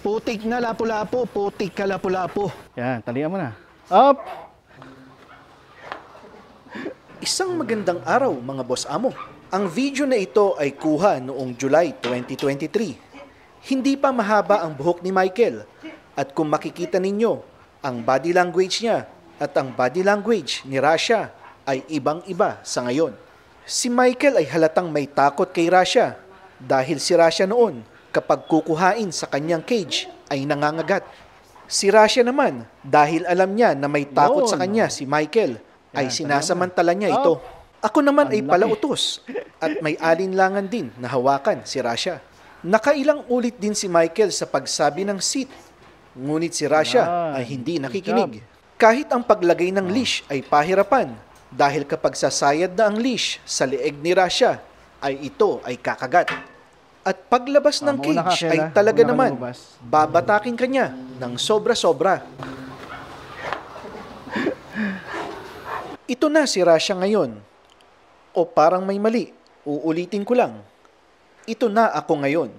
Putik na lapu-lapu, putik ka lapu-lapu. Yan, talian mo na. Up! Isang magandang araw mga boss amo. Ang video na ito ay kuha noong July 2023. Hindi pa mahaba ang buhok ni Michael at kung makikita ninyo, ang body language niya at ang body language ni Rasha ay ibang-iba sa ngayon. Si Michael ay halatang may takot kay Rasha dahil si Rasha noon kapag kukuhain sa kanyang cage ay nangangagat. Si Rasha naman dahil alam niya na may takot sa kanya si Michael ay sinasamantala niya ito. Ako naman ay palautos at may alinlangan din na hawakan si Rasha. Nakailang ulit din si Michael sa pagsabi ng sit. Ngunit si Rasha ay hindi nakikinig. Kahit ang paglagay ng leash ay pahirapan dahil kapag sasayad na ang leash sa leeg ni Rasha ay ito ay kakagat. At paglabas ng cage ay talaga naman babatakin kanya ng sobra-sobra. Ito na si Rasha ngayon. O parang may mali. Uulitin ko lang. Ito na ako ngayon.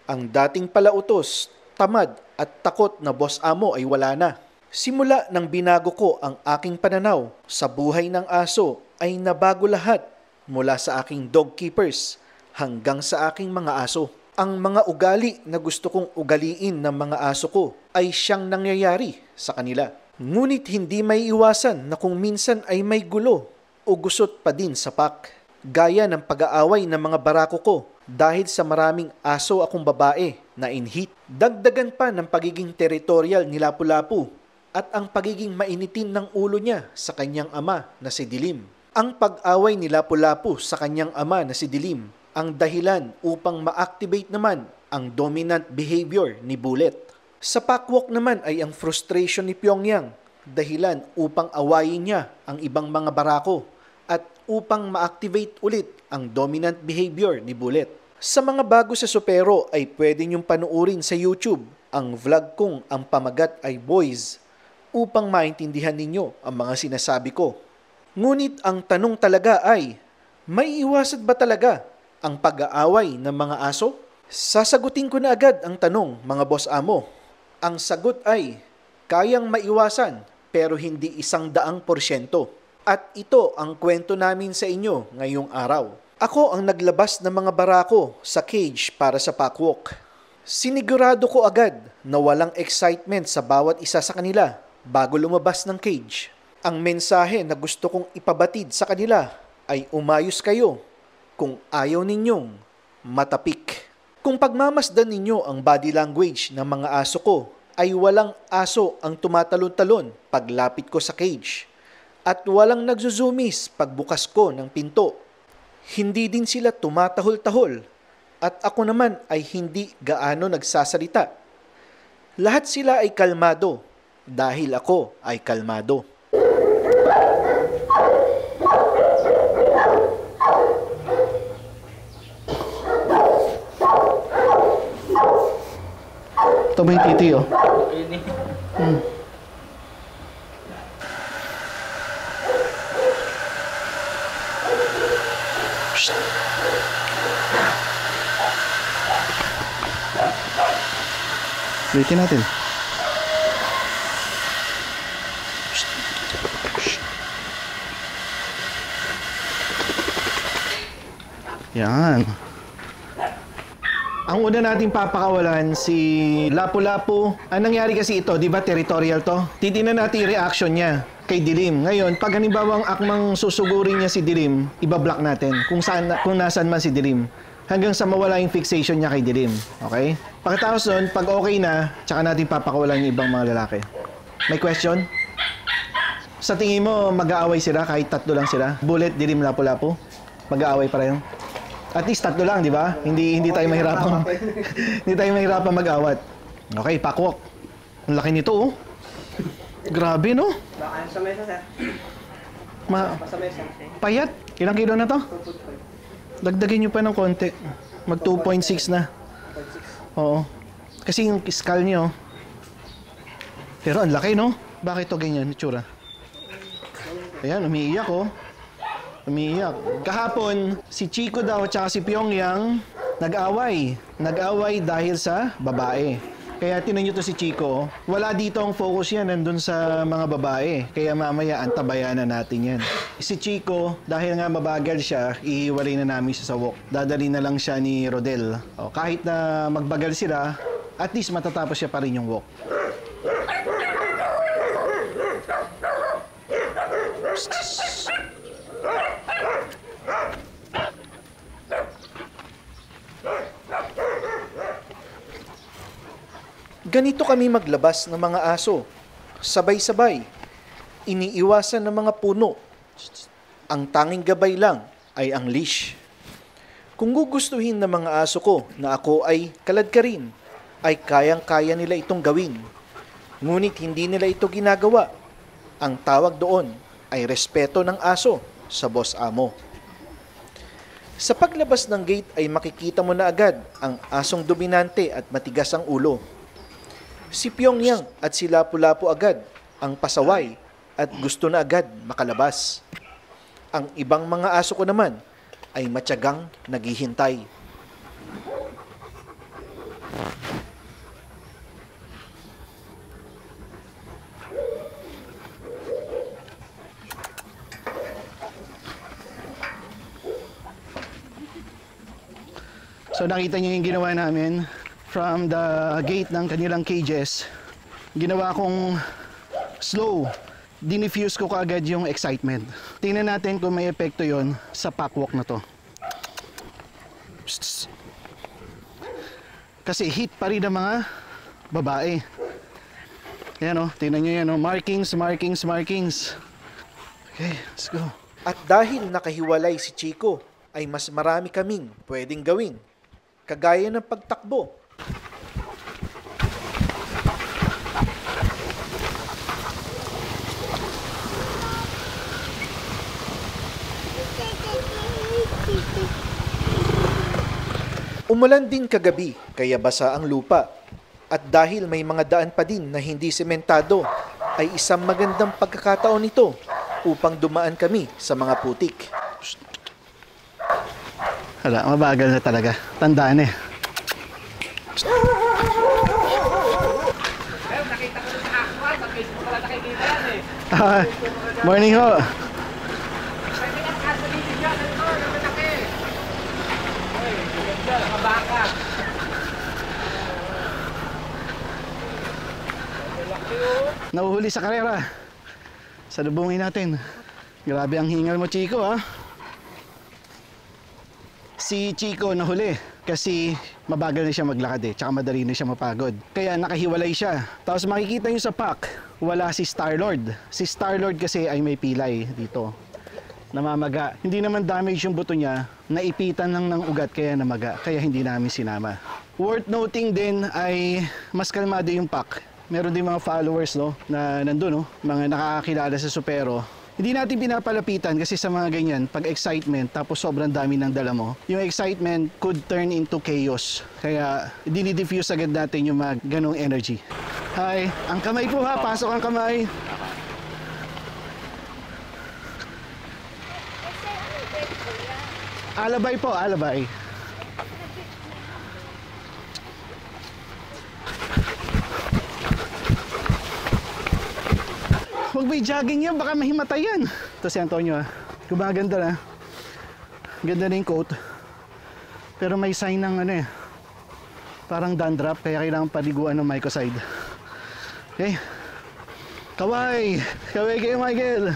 Ang dating palautos, tamad at takot na boss amo ay wala na. Simula nang binago ko ang aking pananaw sa buhay ng aso ay nabago lahat mula sa aking dog keepers hanggang sa aking mga aso. Ang mga ugali na gusto kong ugaliin ng mga aso ko ay siyang nangyayari sa kanila. Ngunit hindi may iwasan na kung minsan ay may gulo o gusot pa din sa pack. Gaya ng pag-aaway ng mga barako ko dahil sa maraming aso akong babae na inhit. Dagdagan pa ng pagiging territorial ni Lapu-Lapu at ang pagiging mainitin ng ulo niya sa kanyang ama na si Dilim. Ang pag-away ni Lapu-Lapu sa kanyang ama na si Dilim ang dahilan upang ma-activate naman ang dominant behavior ni Bullet. Sa packwalk naman ay ang frustration ni Pyongyang, dahilan upang awayin niya ang ibang mga barako at upang ma-activate ulit ang dominant behavior ni Bullet. Sa mga bago sa Supero ay pwede niyong panuorin sa YouTube ang vlog kong Ang Pamagat ay Boys upang maintindihan ninyo ang mga sinasabi ko. Ngunit ang tanong talaga ay, may iwasan ba talaga ang pag-aaway ng mga aso? Sasagutin ko na agad ang tanong mga boss amo. Ang sagot ay, kayang maiwasan pero hindi 100%. At ito ang kwento namin sa inyo ngayong araw. Ako ang naglabas ng mga barako sa cage para sa packwalk. Sinigurado ko agad na walang excitement sa bawat isa sa kanila bago lumabas ng cage. Ang mensahe na gusto kong ipabatid sa kanila ay umayos kayo kung ayaw ninyong matapik. Kung pagmamasdan ninyo ang body language ng mga aso ko, ay walang aso ang tumatalon-talon paglapit ko sa cage. At walang nagzuzumis pagbukas ko ng pinto. Hindi din sila tumatahol-tahol. At ako naman ay hindi gaano nagsasalita. Lahat sila ay kalmado dahil ako ay kalmado. Ito ba yung titi, oh? Ulitin natin. Yan. Ang una nating papakawalan si Lapu-Lapu. Ang nangyari kasi ito, di ba territorial to? Titignan natin yung reaction niya kay Dilim. Ngayon, pag halimbawa ang akmang susugurin niya si Dilim, ibablock natin kung nasaan man si Dilim. Hanggang sa mawala yung fixation niya kay Dilim. Okay? Pagkatapos nun, pag okay na, tsaka natin papakawalan yung ibang mga lalaki. May question? Sa tingin mo, mag-aaway sila kahit tatlo lang sila? Bullet, Dilim, Lapu-Lapu? Mag-aaway pa rin? At least tatlo lang, di ba? Hindi tayo mahirapan. Hindi tayo mahirapan mag-awat. Okay, packwalk. Ang laki nito, oh. Grabe, no? Baka sa mesa, sir. Payat. Ilang kilo na to? Dagdagin nyo pa ng konti. Mag 2.6 na. Oo. Kasi yung skull nyo. Pero ang laki, no? Bakit to ganyan, itsura? Ayan, umiiyak, oh. Umiiyak. Kahapon, si Chico daw at si Pyongyang nag-away. Nag-away dahil sa babae. Kaya tinan nyo to si Chico, wala dito ang focus yan, nandun sa mga babae. Kaya mamaya, antabayanan natin yan. Si Chico, dahil nga mabagal siya, ihiwalay na namin siya sa walk. Dadali na lang siya ni Rodel. O, kahit na magbagal sila, at least matatapos siya pa rin yung walk. Ganito kami maglabas ng mga aso. Sabay-sabay. Iniiwasan ng mga puno. Ang tanging gabay lang ay ang leash. Kung gugustuhin ng mga aso ko na ako ay kalad ka rin, ay kayang-kaya nila itong gawin. Ngunit hindi nila ito ginagawa. Ang tawag doon ay respeto ng aso sa boss amo. Sa paglabas ng gate ay makikita mo na agad ang asong dominante at matigas ang ulo. Si Pyongyang at si Lapu-Lapu agad ang pasaway at gusto na agad makalabas. Ang ibang mga aso ko naman ay matyagang naghihintay. So nakita niyo yung ginawa namin from the gate ng kanilang cages. Ginawa kong slow. Dinifuse ko kaagad yung excitement. Tingnan natin kung may epekto yon sa packwalk na to. Kasi hit pa rin ang mga babae. Yan o, tingnan nyo yan o. Markings, markings, markings. Okay, let's go. At dahil nakahiwalay si Chico, ay mas marami kaming pwedeng gawin. Kagaya ng pagtakbo. Umulan din kagabi, kaya basa ang lupa. At dahil may mga daan pa din na hindi sementado, ay isang magandang pagkakataon ito upang dumaan kami sa mga putik. Hala, mabagal na talaga. Tandaan eh. Nakita ko sa Aqua, sa Facebook ko lang nakikita yan eh. Morning ho. Pwede lang kaso dito dyan, ano, namalaki. Uy, ganda, nakabaka. Malaki oh. Nahuhuli sa karera. Salubungin natin. Grabe ang hingal mo, Chico, ha? Si Chico nahuli kasi mabagal na siya maglakad eh, tsaka madali na siya mapagod. Kaya nakahiwalay siya. Tapos makikita nyo sa pack, wala si Star-Lord. Si Star-Lord kasi ay may pilay dito. Namamaga. Hindi naman damage yung buto niya, naipitan lang ng ugat kaya namaga. Kaya hindi namin sinama. Worth noting din ay mas kalmado yung pack. Meron din mga followers no, na nandun, no? Mga nakakakilala sa Supero. Hindi natin pinapalapitan kasi sa mga ganyan, pag excitement tapos sobrang dami ng dala mo, yung excitement could turn into chaos. Kaya dinidifuse agad natin yung mga ganong energy. Hi, ang kamay po ha, pasok ang kamay. Alabay po, alabay. Huwag may jogging yan, baka mahimatay yan. Ito si Antonio ha. Gumaganda na. Ganda na yung coat. Pero may sign ng ano eh. Parang dandruff, kaya kailangan paliguan ng mycocide. Okay. Kaway! Kaway kayo, Michael!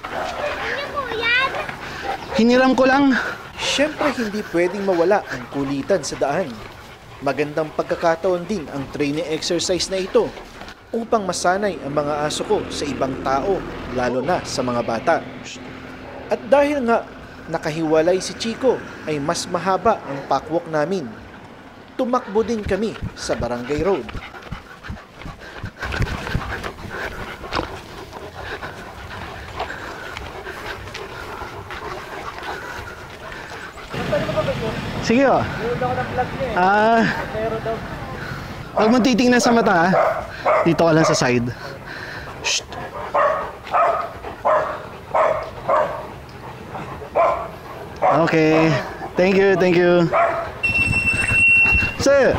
Ano po yan? Hiniram ko lang. Siyempre hindi pwedeng mawala ang kulitan sa daan. Magandang pagkakataon din ang training exercise na ito upang masanay ang mga aso ko sa ibang tao, lalo na sa mga bata. At dahil nga nakahiwalay si Chico, ay mas mahaba ang packwalk namin. Tumakbo din kami sa Barangay Road. Sige o. Huwag mong titingnan sa mata ha. Dito ka lang sa side. Shh. Okay. Thank you, thank you. Sir,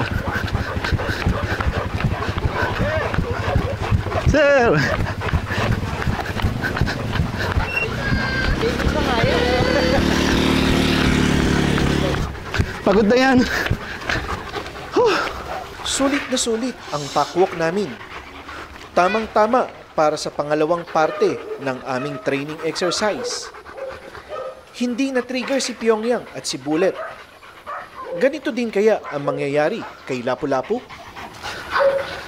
Sir! Pagod na yan. Sulit na sulit ang packwalk namin. Tamang-tama para sa pangalawang parte ng aming training exercise. Hindi na-trigger si Pyongyang at si Bullet. Ganito din kaya ang mangyayari kay Lapu-Lapu?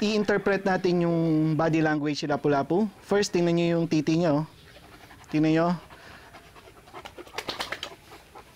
I-interpret natin yung body language ni Lapu-Lapu. First, tingnan nyo yung titi niya. Oh. Tingnan nyo.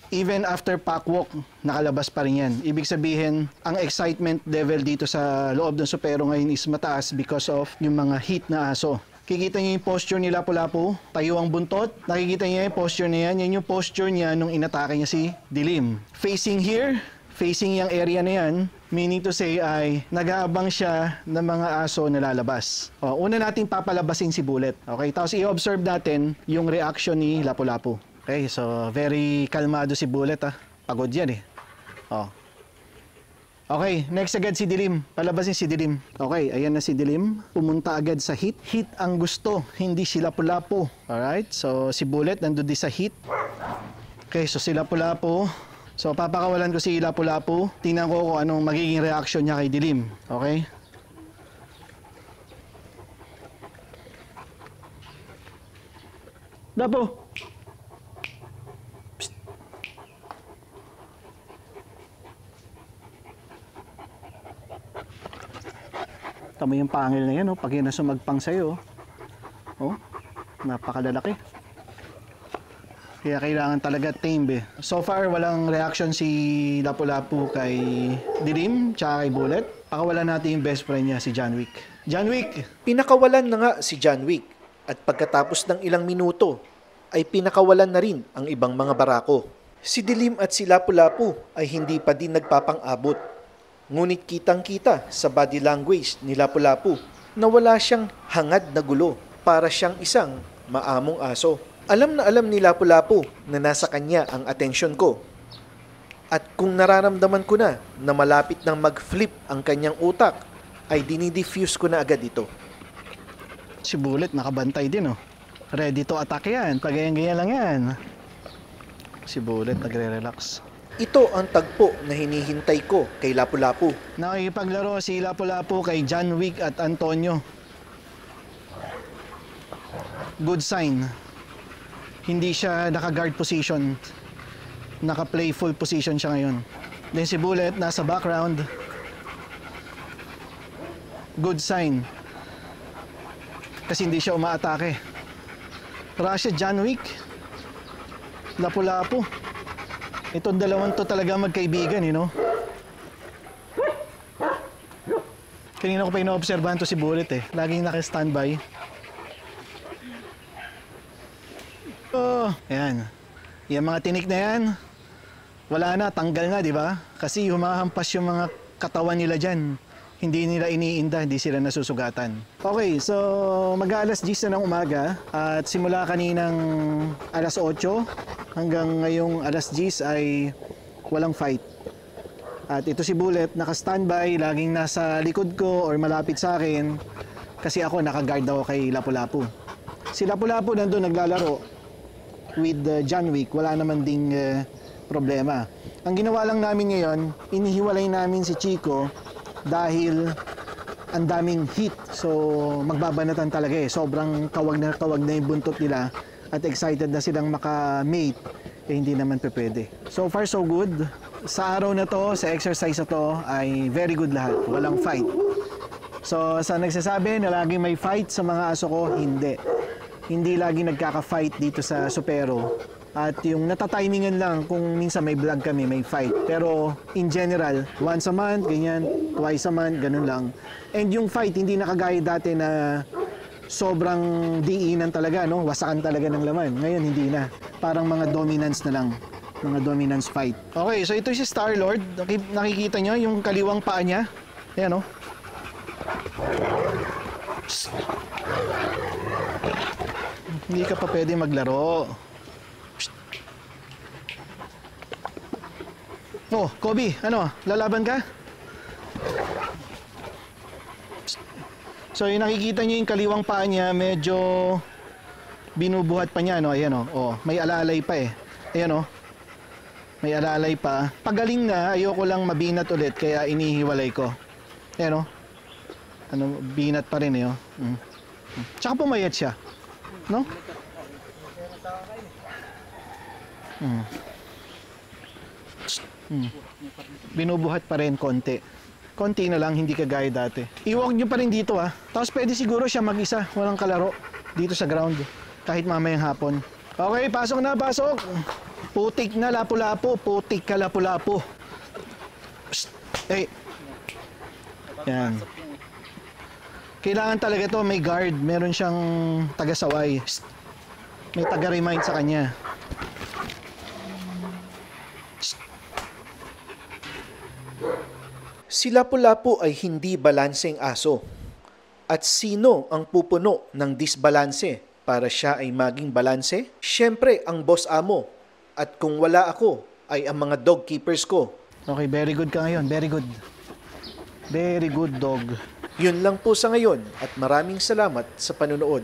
Even after packwalk, nakalabas pa rin yan. Ibig sabihin, ang excitement level dito sa loob ng supero ngayon is mataas because of yung mga heat na aso. Kikita niyo yung posture ni Lapu-Lapu, tayo ang buntot. Nakikita niyo yung posture na yan. Yan yung posture niya nung inatake niya si Dilim. Facing here, facing yung area na yan, meaning to say ay nag-aabang siya ng mga aso na lalabas. O, una natin papalabasin si Bullet. Okay, tapos i-observe natin yung reaction ni Lapu-Lapu. Okay, so very kalmado si Bullet ah. Pagod yan eh. Oh. Okay, next agad si Dilim. Palabasin si Dilim. Okay, ayan na si Dilim. Pumunta agad sa heat. Heat ang gusto, hindi si Lapu-Lapu. Alright, so si Bullet nandun din sa heat. Okay, so si Lapu-Lapu. So papakawalan ko si Lapu-Lapu. Tingnan ko kung anong magiging reaction niya kay Dilim. Okay? Lapu! Tama yung pangil na yan, oh. Pag yun na sumagpang sa'yo, oh, napakalalaki. Kaya kailangan talaga tame, eh. So far, walang reaction si Lapu-Lapu kay Dilim, tsaka kay Bullet. Pakawalan natin yung best friend niya, si John Wick. John Wick! Pinakawalan na nga si John Wick at pagkatapos ng ilang minuto ay pinakawalan na rin ang ibang mga barako. Si Dilim at si Lapu-Lapu ay hindi pa din nagpapang-abot. Ngunit kitang-kita sa body language ni Lapu-Lapu na wala siyang hangad na gulo, para siyang isang maamong aso. Alam na alam ni Lapu-Lapu na nasa kanya ang atensyon ko. At kung nararamdaman ko na malapit nang mag-flip ang kanyang utak, ay dinidifuse ko na agad ito. Si Bullet nakabantay din, oh. Ready to attack yan. Pag-ganyan lang yan. Si Bullet nagre-relax. Ito ang tagpo na hinihintay ko kay Lapu-Lapu. Nakikipaglaro si Lapu-Lapu kay John Wick at Antonio. Good sign. Hindi siya naka-guard position. Naka-playful position siya ngayon. Then si Bullet nasa background. Good sign. Kasi hindi siya umaatake. Russia, John Wick. Lapu-Lapu. Itong dalawang to talaga magkaibigan, you know? Kanina ko pa ino-obserbahan to si Bullet eh. Laging naka-standby. Oh, ayan. Yung mga tinik na yan, wala na, tanggal na, di ba? Kasi humahampas yung mga katawan nila dyan. Hindi nila iniinda, hindi sila nasusugatan. Okay, so mag-aalas 10 na ng umaga at simula kaninang alas 8 hanggang ngayong alas 10 ay walang fight. At ito si Bullet, naka-standby, laging nasa likod ko or malapit sa akin kasi ako naka-guard ako kay Lapu-Lapu. Si Lapu-Lapu nandun naglalaro with John Wick, wala naman ding problema. Ang ginawa lang namin ngayon, inihiwalay namin si Chico dahil ang daming heat. So magbabanatan talaga eh. Sobrang kawag na yung buntot nila at excited na silang maka-mate. Eh hindi naman pwede. So far so good. Sa araw na to, sa exercise na to ay very good lahat. Walang fight. So sa nagsasabi na lagi may fight sa mga aso ko, hindi. Hindi lagi nagkaka-fight dito sa Supero. At yung natatimingan lang kung minsan may vlog kami, may fight. Pero in general, once a month, ganyan, twice a month, ganun lang. And yung fight, hindi nakagaya dati na sobrang diinan talaga, no? Wasakan talaga ng laman. Ngayon, hindi na. Parang mga dominance na lang. Mga dominance fight. Okay, so ito si Star-Lord. Nakikita nyo yung kaliwang paa niya. Ayan, no? Psst. Hindi ka pa pwede maglaro. Oh, Kobe, ano? Lalaban ka? So yung nakikita niyo yung kaliwang paa niya, medyo binubuhat pa niya, no? Ayan, oh. Oh, may alalay pa eh. Ayan, oh. May alalay pa. Pagaling na, ayoko lang mabinat ulit, kaya inihiwalay ko. Ayan, oh. Ano, binat pa rin eh, oh. Tsaka pumayat siya. No? Binubuhat pa rin konti. Konti na lang, hindi kagaya dati. Iwag nyo pa rin dito Tapos pwede siguro siya mag-isa, walang kalaro. Dito sa ground, kahit mamayang hapon. Okay, pasok na, pasok! Putik na lapu-lapu, putik ka lapu-lapu. Psst! Hey! Yan. Kailangan talaga to may guard, meron siyang taga-saway. Psst! May taga-remind sa kanya. Si Lapu-Lapu ay hindi balanseng aso. At sino ang pupuno ng disbalanse para siya ay maging balanse? Siyempre, ang boss amo. At kung wala ako, ay ang mga dog keepers ko. Okay, very good ka ngayon. Very good. Very good dog. Yun lang po sa ngayon at maraming salamat sa panunood.